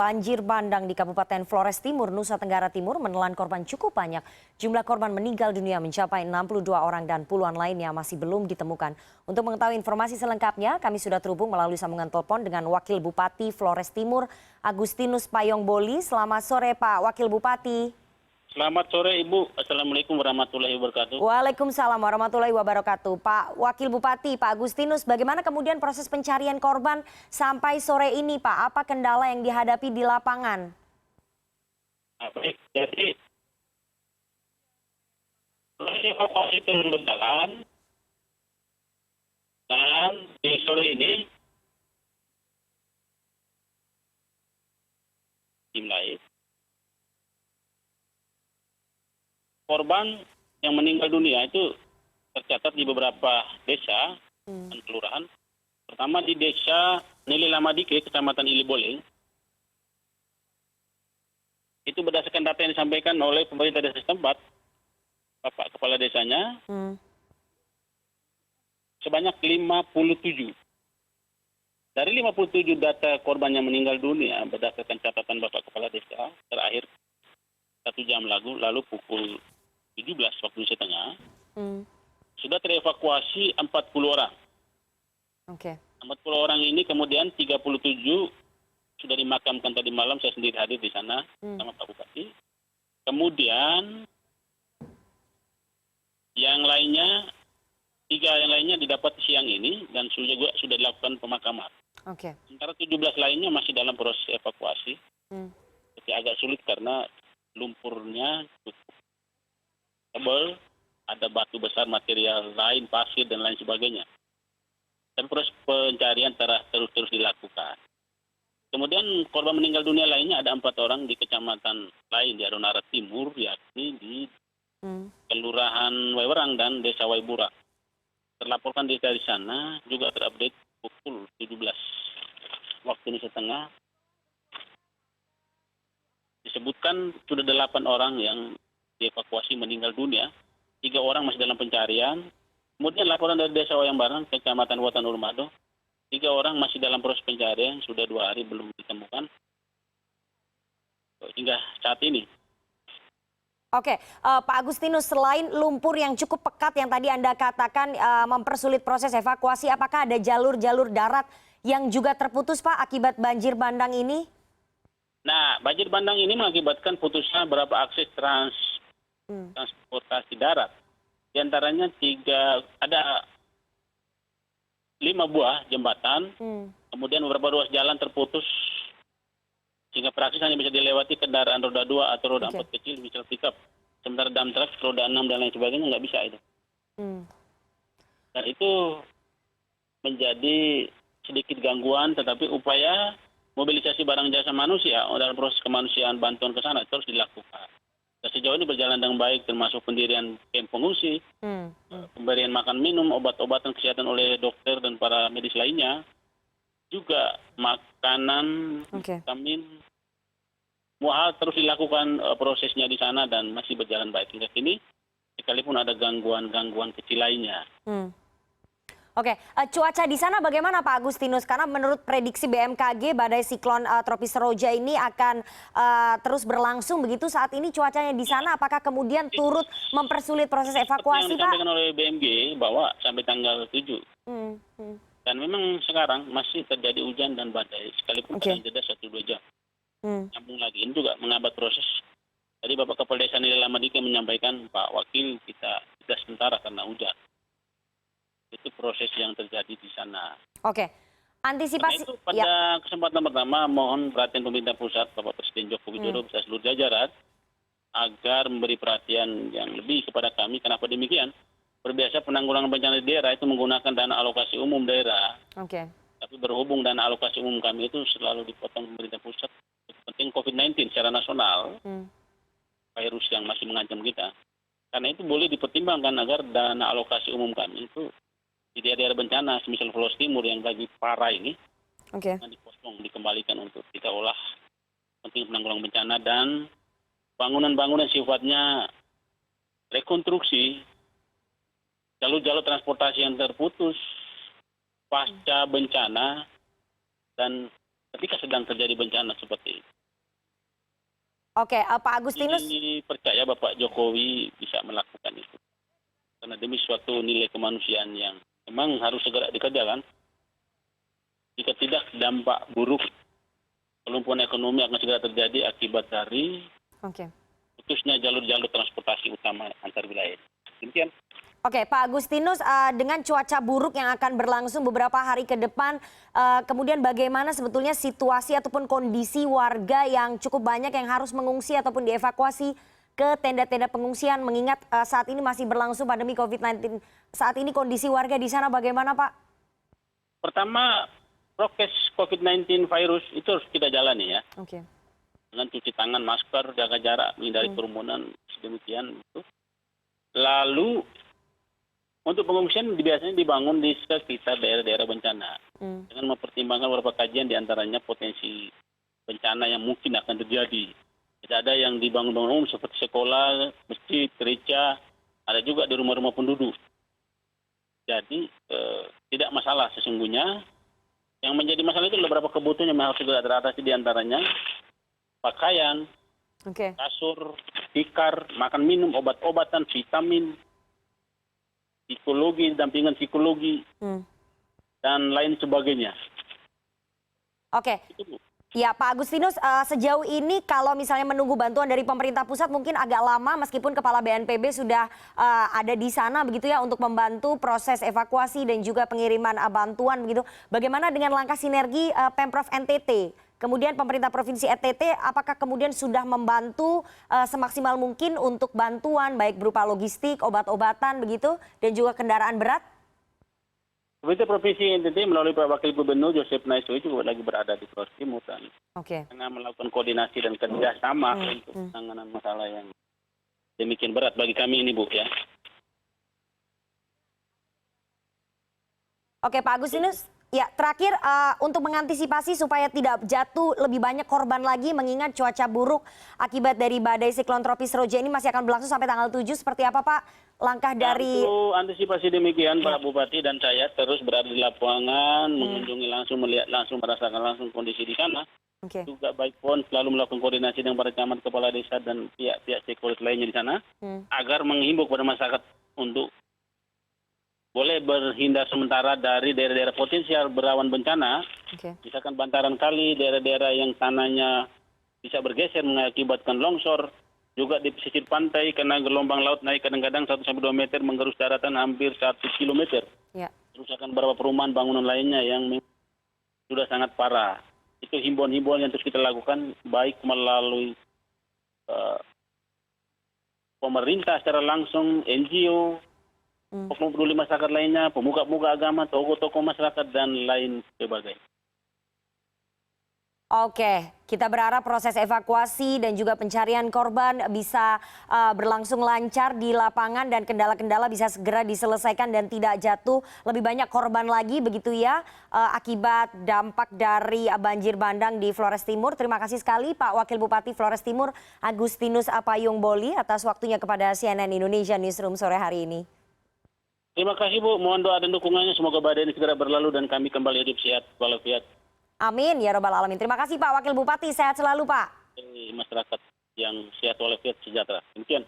Banjir bandang di Kabupaten Flores Timur, Nusa Tenggara Timur menelan korban cukup banyak. Jumlah korban meninggal dunia mencapai 62 orang dan puluhan lainnya masih belum ditemukan. Untuk mengetahui informasi selengkapnya, kami sudah terhubung melalui sambungan telepon dengan Wakil Bupati Flores Timur, Agustinus Payongboli. Selamat sore Pak Wakil Bupati. Selamat sore Ibu. Assalamualaikum warahmatullahi wabarakatuh. Waalaikumsalam warahmatullahi wabarakatuh. Pak Wakil Bupati, Pak Agustinus, bagaimana kemudian proses pencarian korban sampai sore ini Pak? Apa kendala yang dihadapi di lapangan? Baik, jadi proses evakuasi terus berjalan dan di sore ini dimulai. Korban yang meninggal dunia itu tercatat di beberapa desa dan kelurahan. Pertama di desa Nili Lamadike, Kecamatan Iliboleng. Itu berdasarkan data yang disampaikan oleh pemerintah desa setempat, Bapak Kepala Desanya, sebanyak 57. Dari 57 data korban yang meninggal dunia, berdasarkan catatan Bapak Kepala Desa, terakhir 1 jam lalu pukul 17 waktu Indonesia Tengah, sudah terevakuasi 40 orang. Oke. 40 orang ini kemudian 37 sudah dimakamkan tadi malam, saya sendiri hadir di sana sama Pak Bupati. Kemudian yang lainnya, 3 yang lainnya didapat siang ini dan juga sudah dilakukan pemakaman. Oke. Sementara 17 lainnya masih dalam proses evakuasi. Tapi agak sulit karena lumpurnya cukup tebal, ada batu besar, material lain, pasir dan lain sebagainya. Dan proses pencarian terus dilakukan. Kemudian korban meninggal dunia lainnya ada 4 orang di kecamatan lain di Adonara Timur, yakni di Kelurahan Wewerang dan Desa Waibura. Terlaporkan dari sana juga terupdate pukul 17 waktu Indonesia Tengah. Disebutkan sudah 8 orang yang dievakuasi meninggal dunia, 3 orang masih dalam pencarian. Kemudian laporan dari Desa Wayangbarang, Kecamatan Watan Urmado, 3 orang masih dalam proses pencarian, sudah 2 hari belum ditemukan hingga saat ini. Oke, Pak Agustinus, selain lumpur yang cukup pekat yang tadi Anda katakan mempersulit proses evakuasi, apakah ada jalur-jalur darat yang juga terputus Pak akibat banjir bandang ini? Nah, banjir bandang ini mengakibatkan putusnya beberapa akses transportasi darat. Di antaranya ada 5 buah jembatan, kemudian beberapa ruas jalan terputus, sehingga praktis hanya bisa dilewati kendaraan roda 2 atau roda 4 kecil, misal pickup. Sementara dump truck, roda 6 dan lain sebagainya nggak bisa itu. Dan itu menjadi sedikit gangguan, tetapi upaya mobilisasi barang jasa manusia dalam proses kemanusiaan bantuan ke sana terus dilakukan. Dan sejauh ini berjalan dengan baik, termasuk pendirian camp pengungsi, pemberian makan minum, obat-obatan kesehatan oleh dokter dan para medis lainnya, juga makanan, vitamin, semua hal terus dilakukan prosesnya di sana dan masih berjalan baik hingga kini, sekalipun ada gangguan-gangguan kecil lainnya. Oke, cuaca di sana bagaimana Pak Agustinus? Karena menurut prediksi BMKG, badai siklon tropis Seroja ini akan terus berlangsung begitu saat ini cuacanya di sana. Apakah kemudian turut mempersulit proses evakuasi, Pak? Yang disampaikan oleh BMG bahwa sampai tanggal 7. Dan memang sekarang masih terjadi hujan dan badai, sekalipun pada jeda 1-2 jam. Nyambung lagi, ini juga menghambat proses. Tadi Bapak Kepala Desa Nili Lamadike menyampaikan, Pak Wakil, kita sementara karena hujan. Itu proses yang terjadi di sana. Oke, antisipasi. Karena itu pada kesempatan pertama mohon perhatian pemerintah pusat, Bapak Presiden Joko Widodo beserta seluruh jajaran agar memberi perhatian yang lebih kepada kami. Kenapa demikian? Berbiasa penanggulangan bencana di daerah itu menggunakan dana alokasi umum daerah. Tapi berhubung dana alokasi umum kami itu selalu dipotong pemerintah pusat. Penting COVID-19 secara nasional, virus yang masih mengancam kita. Karena itu boleh dipertimbangkan agar dana alokasi umum kami itu di daerah bencana, semisal Flores Timur yang lagi parah ini, dipotong, dikembalikan untuk kita olah penting penanggulangan bencana dan bangunan-bangunan sifatnya rekonstruksi, jalur-jalur transportasi yang terputus pasca bencana dan ketika sedang terjadi bencana seperti itu. Oke, Pak Agustinus. Ini percaya Bapak Jokowi bisa melakukan itu. Karena demi suatu nilai kemanusiaan yang memang harus segera dikerjakan. Jika tidak, dampak buruk kelumpuhan ekonomi akan segera terjadi akibat dari Oke. putusnya jalur-jalur transportasi utama antar wilayah. Demikian. Oke, Pak Agustinus, dengan cuaca buruk yang akan berlangsung beberapa hari ke depan, kemudian bagaimana sebetulnya situasi ataupun kondisi warga yang cukup banyak yang harus mengungsi ataupun dievakuasi ke tenda-tenda pengungsian, mengingat saat ini masih berlangsung pandemi COVID-19. Saat ini kondisi warga di sana bagaimana, Pak? Pertama, prokes COVID-19 virus itu harus kita jalani ya. Oke. Dengan cuci tangan, masker, jaga jarak, menghindari kerumunan, sedemikian. Itu. Lalu, untuk pengungsian biasanya dibangun di sekitar daerah-daerah bencana. Dengan mempertimbangkan beberapa kajian diantaranya potensi bencana yang mungkin akan terjadi. Tidak ada yang dibangun-bangun umum seperti sekolah, masjid, gereja, ada juga di rumah-rumah penduduk. Jadi tidak masalah sesungguhnya. Yang menjadi masalah itu beberapa kebutuhan yang harus segera teratasi diantaranya pakaian, Oke. kasur, tikar, makan minum, obat-obatan, vitamin, psikologi, dampingan psikologi, dan lain sebagainya. Oke. Itu, Bu. Ya, Pak Agustinus, sejauh ini kalau misalnya menunggu bantuan dari pemerintah pusat mungkin agak lama meskipun Kepala BNPB sudah ada di sana begitu ya untuk membantu proses evakuasi dan juga pengiriman bantuan begitu. Bagaimana dengan langkah sinergi Pemprov NTT? Kemudian pemerintah Provinsi NTT apakah kemudian sudah membantu semaksimal mungkin untuk bantuan baik berupa logistik, obat-obatan begitu dan juga kendaraan berat? Pemerintah Provinsi NTT melalui Pak Wakil Gubernur Joseph Naisoi juga lagi berada di Flores Timur dan Oke. tengah melakukan koordinasi dan kerjasama untuk penanganan masalah yang demikian berat bagi kami ini, Bu, ya. Oke, Pak Agustinus. Ya, terakhir untuk mengantisipasi supaya tidak jatuh lebih banyak korban lagi mengingat cuaca buruk akibat dari badai siklon tropis Roja ini masih akan berlangsung sampai tanggal 7. Seperti apa, Pak? Langkah dari... Untuk antisipasi demikian, Pak Bupati dan saya terus berada di lapangan, mengunjungi langsung, melihat langsung, merasakan langsung kondisi di sana. Oke. Juga baik pun selalu melakukan koordinasi dengan para camat, kepala desa, dan pihak-pihak stakeholder lainnya di sana, agar menghimbau kepada masyarakat untuk boleh berhindar sementara dari daerah-daerah potensial berawan bencana, Oke. misalkan bantaran kali, daerah-daerah yang tanahnya bisa bergeser mengakibatkan longsor, juga di pesisir pantai karena gelombang laut naik kadang-kadang 1-2 meter menggerus daratan hampir 1 kilometer. Ya. Kerusakan beberapa perumahan bangunan lainnya yang sudah sangat parah. Itu himbauan-himbauan yang terus kita lakukan baik melalui pemerintah secara langsung, NGO, oknum peduli masyarakat lainnya, pemuka-pemuka agama, tokoh-tokoh masyarakat, dan lain sebagainya. Oke, kita berharap proses evakuasi dan juga pencarian korban bisa berlangsung lancar di lapangan dan kendala-kendala bisa segera diselesaikan dan tidak jatuh lebih banyak korban lagi begitu ya akibat dampak dari banjir bandang di Flores Timur. Terima kasih sekali Pak Wakil Bupati Flores Timur Agustinus Apayung Boli atas waktunya kepada CNN Indonesia Newsroom sore hari ini. Terima kasih, Bu. Mohon doa dan dukungannya. Semoga badai ini segera berlalu dan kami kembali hidup sehat walafiat. Amin ya robbal alamin. Terima kasih Pak Wakil Bupati. Sehat selalu Pak. Masyarakat yang sehat walafiat sejahtera. Demikian.